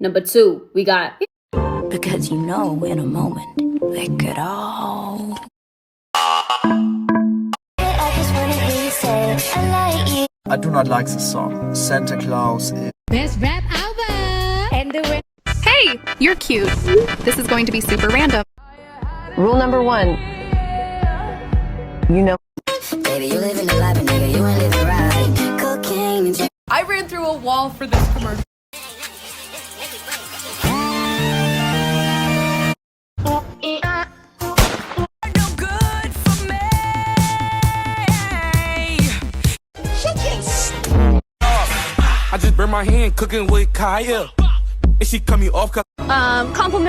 Number 2, we got... Because you know in a moment, they could all... I just wanna hear you say I like you. I do not like the song. Santa Claus is... Best rap album! And the winner. Hey, you're cute. This is going to be super random. Rule number 1. You know. Baby, you living the life, nigga, you ain't living right. Cocaine and I ran through a wall for this commercial. I just burn my hand cooking with Kaya. And she cut me off. Compliment.